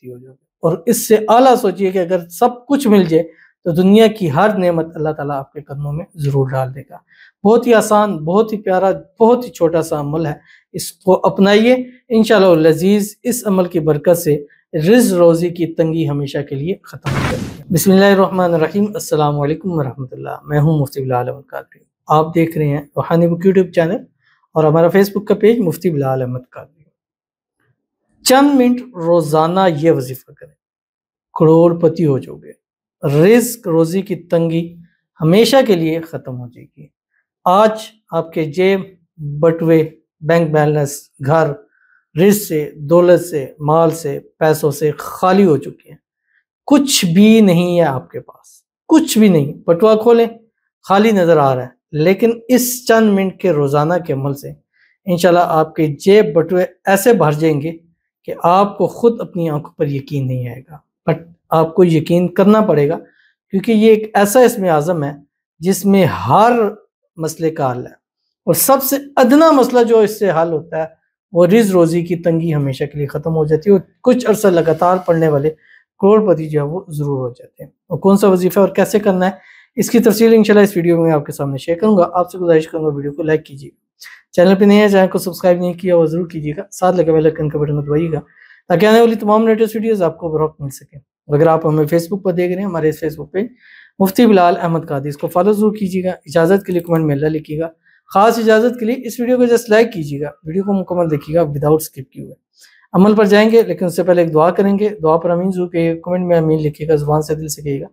پتی ہو جاؤ گے۔ اور اس سے اعلیٰ سوچیے کہ اگر سب کچھ مل جائے تو دنیا کی ہر نعمت اللہ تعالیٰ آپ کے قدموں میں ضرور ڈال دے گا۔ بہت ہی آسان، بہت ہی پیارا، بہت ہی چھوٹا سا عمل ہے، اس کو اپنائیے، انشاءاللہ العزیز اس عمل کی برکت سے رزق روزی کی تنگی ہمیشہ کے لیے ختم ہو جاتی ہے۔ بسم اللہ الرحمن الرحیم، السلام علیکم ورحمۃ اللہ، میں ہوں مفتی بلال احمد قادری، آپ دیکھ رہے ہیں روحانی بک یوٹیوب چینل اور ہمارا فیس بک کا پیج مفتی بلال احمد قادری۔ چند منٹ روزانہ یہ وظیفہ کریں، کروڑ پتی ہو جاؤ گے، رزق روزی کی تنگی ہمیشہ کے لیے ختم ہو جائے گی۔ آج آپ کے جیب، بٹوے، بینک بیلنس، گھر رزق سے، دولت سے، مال سے، پیسوں سے خالی ہو چکے ہیں، کچھ بھی نہیں ہے آپ کے پاس، کچھ بھی نہیں۔ بٹوا کھولیں، خالی نظر آ رہا ہے، لیکن اس چند منٹ کے روزانہ کے عمل سے انشاءاللہ آپ کے جیب بٹوے ایسے بھر جائیں گے کہ آپ کو خود اپنی آنکھوں پر یقین نہیں آئے گا، بٹ آپ کو یقین کرنا پڑے گا، کیونکہ یہ ایک ایسا اسم اعظم ہے جس میں ہر مسئلے کا حل ہے، اور سب سے ادنا مسئلہ جو اس سے حل ہوتا ہے وہ رزق روزی کی تنگی ہمیشہ کے لیے ختم ہو جاتی ہے، اور کچھ عرصہ لگاتار پڑھنے والے کروڑ پتی جو ہے وہ ضرور ہو جاتے ہیں۔ اور کون سا وظیفہ اور کیسے کرنا ہے اس کی تفصیل انشاءاللہ اس ویڈیو میں آپ کے سامنے شیئر کروں گا۔ آپ سے گزارش کروں گا ویڈیو کو لائک کیجیے، چینل پہ نہیں ہے چینل کو سبسکرائب نہیں کیا وہ ضرور کیجیے گا، ساتھ لگے بیل آئیکن کا بٹن دبائیے گا تاکہ آنے والی تمام لیٹسٹ ویڈیوز آپ کو بروقت مل سکیں۔ اگر آپ ہمیں فیس بک پر دیکھ رہے ہیں، ہمارے اس فیس بک پہ مفتی بلال احمد قادری، اس کو فالو ضرور کیجیے گا، اجازت کے لیے کمنٹ میں اللہ لکھیے گا، خاص اجازت کے لیے اس ویڈیو کو جسٹ لائک کیجیے گا، ویڈیو کو مکمل دیکھیے گا وداؤٹ اسکپ کیے ہوئے۔ عمل پر جائیں گے لیکن اس سے پہلے ایک دعا کریں گے، دعا پر امین ضرور کہیے، کمنٹ میں امین لکھیے گا، زبان سے دل سے کہیے گا۔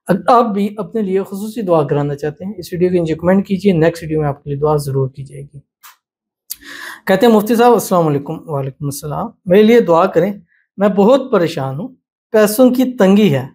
اگر آپ بھی اپنے لیے خصوصی دعا کرانا چاہتے ہیں اس ویڈیو کے نیچے کمنٹ کیجیے، نیکسٹ ویڈیو میں آپ کے لیے دعا ضرور کی جائے گی۔ کہتے ہیں مفتی صاحب السلام علیکم۔ وعلیکم السلام، میرے لیے دعا کریں، میں بہت پریشان ہوں، پیسوں کی تنگی ہے،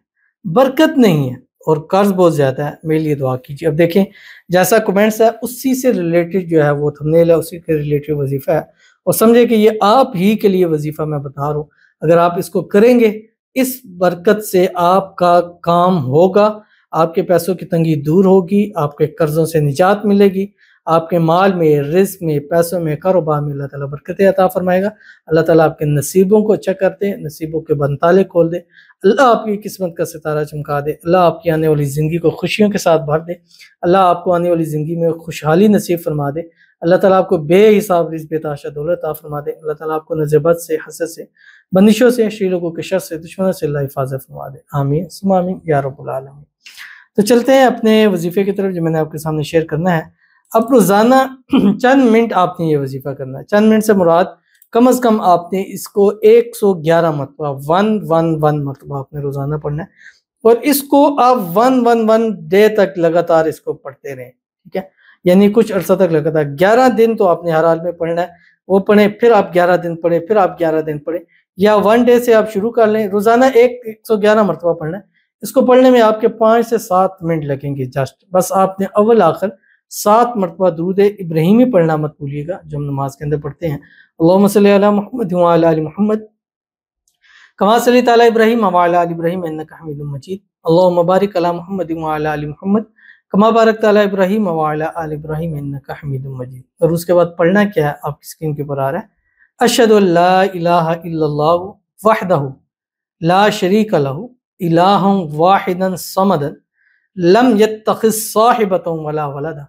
برکت نہیں ہے اور قرض بہت زیادہ ہے، میرے لیے دعا کیجیے۔ اب دیکھیں جیسا کمنٹس ہے اسی سے ریلیٹڈ جو ہے وہ تھمبنیل ہے، اسی کے ریلیٹڈ وظیفہ ہے، اور سمجھے کہ یہ آپ ہی کے لیے وظیفہ میں بتا رہا ہوں، اگر آپ اس کو کریں گے اس برکت سے آپ کا کام ہوگا، آپ کے پیسوں کی تنگی دور ہوگی، آپ کے قرضوں سے نجات ملے گی، آپ کے مال میں، رزق میں، پیسوں میں، کاروبار میں اللہ تعالیٰ برکتیں عطا فرمائے گا، اللہ تعالیٰ آپ کے نصیبوں کو اچھا کر دے، نصیبوں کے بند تالے کھول دے، اللہ آپ کی قسمت کا ستارہ چمکا دے، اللہ آپ کی آنے والی زندگی کو خوشیوں کے ساتھ بھر دے، اللہ آپ کو آنے والی زندگی میں خوشحالی نصیب فرما دے، اللہ تعالیٰ آپ کو بے حساب رزق بے تحاشا دولت عطا فرما دے، اللہ تعالیٰ آپ کو نظر بد سے، حسد سے، بندشوں سے، شری لوگوں کے شر سے، دشمنوں سے اللہ حفاظت فرما دے، آمین ثم آمین یا رب العالمین۔ تو چلتے ہیں اپنے وظیفے کی طرف جو میں نے آپ کے سامنے شیئر کرنا ہے۔ اب روزانہ چند منٹ آپ نے یہ وظیفہ کرنا ہے، چند منٹ سے مراد کم از کم آپ نے اس کو 111 مرتبہ 111 مرتبہ آپ نے روزانہ پڑھنا ہے، اور اس کو آپ 111 ڈے تک لگاتار اس کو پڑھتے رہیں، ٹھیک ہے، یعنی کچھ عرصہ تک لگاتار 11 دن تو آپ نے ہر حال میں پڑھنا ہے، وہ پڑھیں، پھر آپ 11 دن پڑھیں، پھر آپ 11 دن پڑھیں، یا 1 ڈے سے آپ شروع کر لیں، روزانہ 111 مرتبہ پڑھنا ہے۔ اس کو پڑھنے میں آپ کے 5 سے 7 منٹ لگیں گے جسٹ، بس آپ نے اول آخر 7 مرتبہ درود ابراہیمی پڑھنا مت بھولیے گا جو ہم نماز کے اندر پڑھتے ہیں، اللہم صلی علی محمد وعلی آل محمد کما صلیت علی ابراہیم وعلی آل ابراہیم انک حمید مجید، اللہم بارک علی محمد وعلی آل محمد کما بارکت علی ابراہیم وعلی آل ابراہیم انک حمید مجید۔ اور اس کے بعد پڑھنا کیا ہے آپ کی اسکرین کے اوپر آ رہا ہے، اشہد ان لا الہ الا اللہ وحدہ لا شریک لہ الہ واحدا صمدا لم یتخذ صاحبۃ ولا ولدا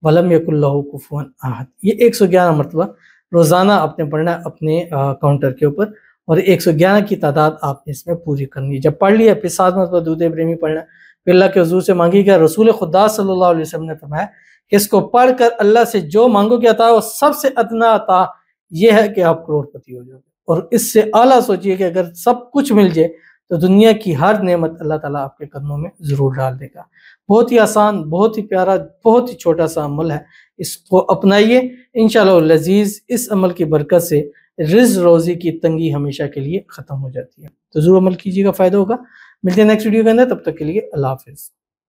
ولم یکن لہ کفوا احد۔ یہ 111 مرتبہ روزانہ آپ نے پڑھنا ہے اپنے کاؤنٹر کے اوپر، اور 111 کی تعداد آپ نے اس میں پوری کرنی ہے۔ جب پڑھ لیا پھر 7 مرتبہ درود ابراہیمی پڑھنا ہے، پھر اللہ کے حضور سے مانگی گیا، رسول خدا صلی اللہ علیہ وسلم نے فرمایا کہ اس کو پڑھ کر اللہ سے جو مانگو گے عطا، اور سب سے ادنا عطا یہ ہے کہ آپ کروڑ پتی ہو جاؤ گے، اور اس سے اعلیٰ سوچیے کہ اگر سب کچھ مل جائے تو دنیا کی ہر نعمت اللہ تعالیٰ آپ کے قدموں میں ضرور ڈال دے گا۔ بہت ہی آسان، بہت ہی پیارا، بہت ہی چھوٹا سا عمل ہے، اس کو اپنائیے، انشاءاللہ العزیز اس عمل کی برکت سے رزق روزی کی تنگی ہمیشہ کے لیے ختم ہو جاتی ہے۔ تو ضرور عمل کیجیے گا، فائدہ ہوگا۔ ملتے ہیں نیکسٹ ویڈیو کے اندر، تب تک کے لیے اللہ حافظ۔